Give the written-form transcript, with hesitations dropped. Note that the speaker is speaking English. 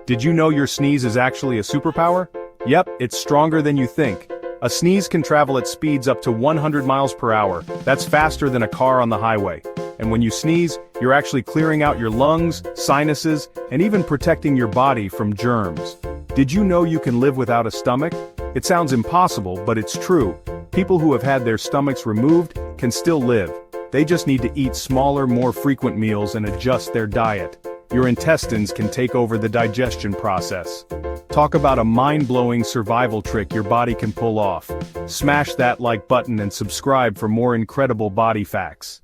Did you know your sneeze is actually a superpower? Yep, it's stronger than you think. A sneeze can travel at speeds up to 100 miles per hour. That's faster than a car on the highway. And when you sneeze, you're actually clearing out your lungs, sinuses, and even protecting your body from germs. Did you know you can live without a stomach? It sounds impossible, but it's true. People who have had their stomachs removed can still live. They just need to eat smaller, more frequent meals and adjust their diet. Your intestines can take over the digestion process. Talk about a mind-blowing survival trick your body can pull off. Smash that like button and subscribe for more incredible body facts.